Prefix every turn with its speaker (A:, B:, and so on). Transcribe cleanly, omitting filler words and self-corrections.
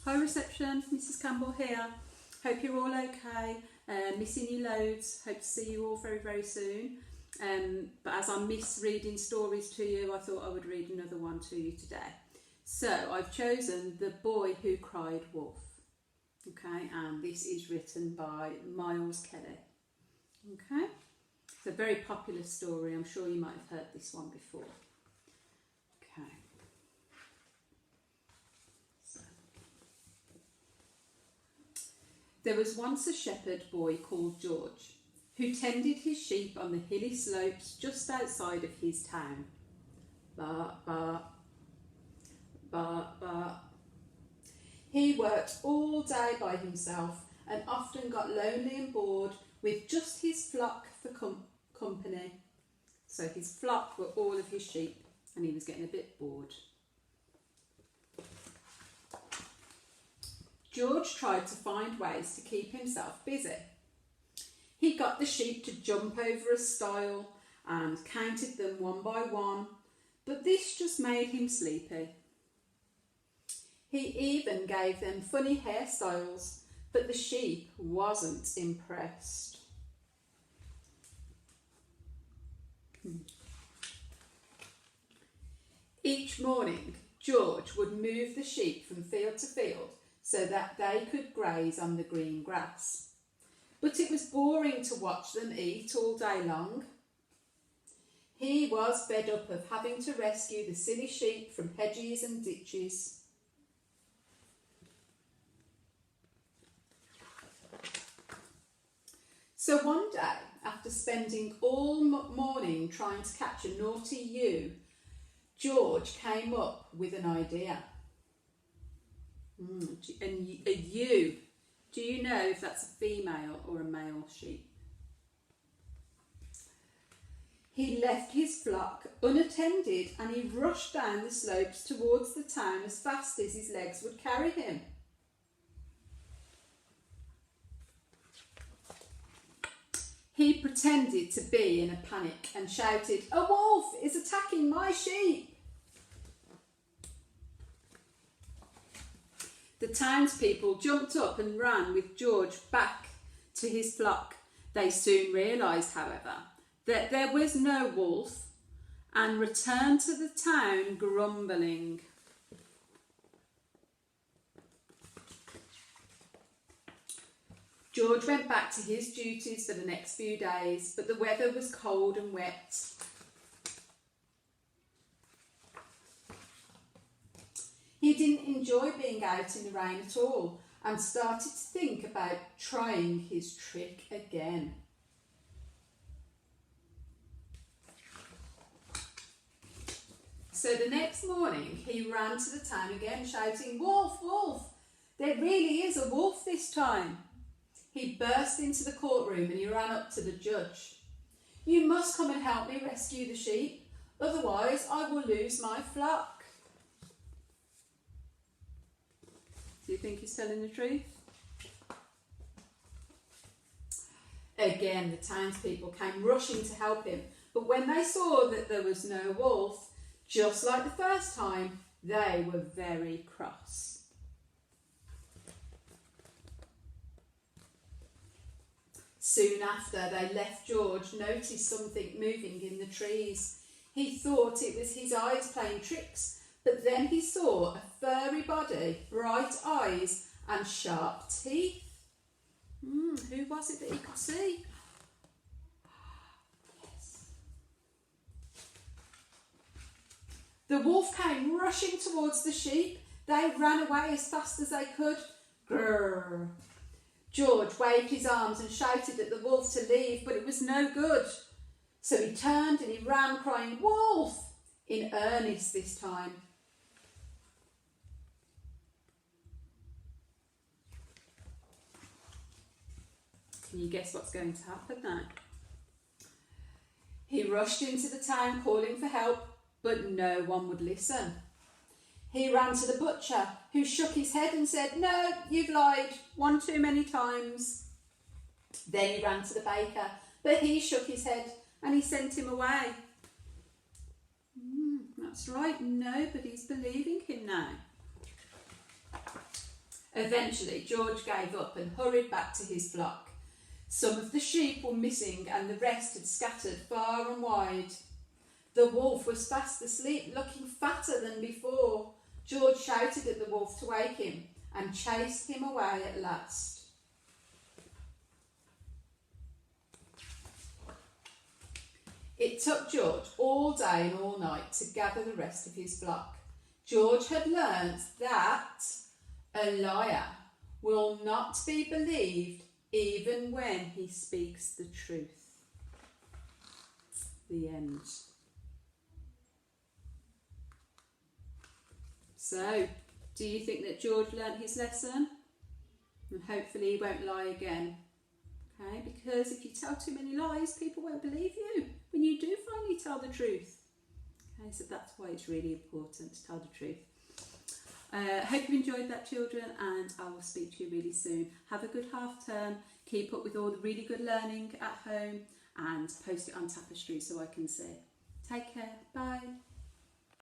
A: Hi reception, Mrs Campbell here. Hope you're all okay. Missing you loads. Hope to see you all very, very soon. But as I miss reading stories to you, I thought I would read another one to you today. So I've chosen The Boy Who Cried Wolf. Okay, and this is written by Miles Kelly. Okay, it's a very popular story. I'm sure you might have heard this one before. Okay. There was once a shepherd boy called George, who tended his sheep on the hilly slopes just outside of his town. Ba, ba, ba, ba. He worked all day by himself and often got lonely and bored with just his flock for company. So his flock were all of his sheep and he was getting a bit bored. George tried to find ways to keep himself busy. He got the sheep to jump over a stile and counted them one by one, but this just made him sleepy. He even gave them funny hairstyles, but the sheep wasn't impressed. Each morning, George would move the sheep from field to field so that they could graze on the green grass. But it was boring to watch them eat all day long. He was fed up of having to rescue the silly sheep from hedges and ditches. So one day, after spending all morning trying to catch a naughty ewe, George came up with an idea. And a ewe, do you know if that's a female or a male sheep? He left his flock unattended and he rushed down the slopes towards the town as fast as his legs would carry him. He pretended to be in a panic and shouted, "A wolf is attacking my sheep!" The townspeople jumped up and ran with George back to his flock. They soon realised, however, that there was no wolf and returned to the town grumbling. George went back to his duties for the next few days, but the weather was cold and wet. He didn't enjoy being out in the rain at all and started to think about trying his trick again. So the next morning he ran to the town again shouting, "Wolf, wolf! There really is a wolf this time." He burst into the courtroom and he ran up to the judge. "You must come and help me rescue the sheep, otherwise I will lose my flock." Do you think he's telling the truth? Again, the townspeople came rushing to help him, but when they saw that there was no wolf, just like the first time, they were very cross. Soon after they left, George noticed something moving in the trees. He thought it was his eyes playing tricks, but then he saw a furry body, bright eyes and sharp teeth. Who was it that he could see? Yes. The wolf came rushing towards the sheep. They ran away as fast as they could. Grrr. George waved his arms and shouted at the wolf to leave, but it was no good. So he turned and he ran crying, "Wolf!" in earnest this time. Can you guess what's going to happen now? He rushed into the town calling for help, but no one would listen. He ran to the butcher, who shook his head and said, "No, you've lied, one too many times." Then he ran to the baker, but he shook his head and he sent him away. That's right, nobody's believing him now. Eventually, George gave up and hurried back to his flock. Some of the sheep were missing and the rest had scattered far and wide. The wolf was fast asleep, looking fatter than before. George shouted at the wolf to wake him and chased him away at last. It took George all day and all night to gather the rest of his flock. George had learnt that a liar will not be believed even when he speaks the truth. The end. So, do you think that George learnt his lesson? And hopefully he won't lie again. Okay, because if you tell too many lies, people won't believe you when you do finally tell the truth. Okay, so that's why it's really important to tell the truth. Hope you enjoyed that, children, and I will speak to you really soon. Have a good half term. Keep up with all the really good learning at home and post it on Tapestry so I can see. Take care. Bye.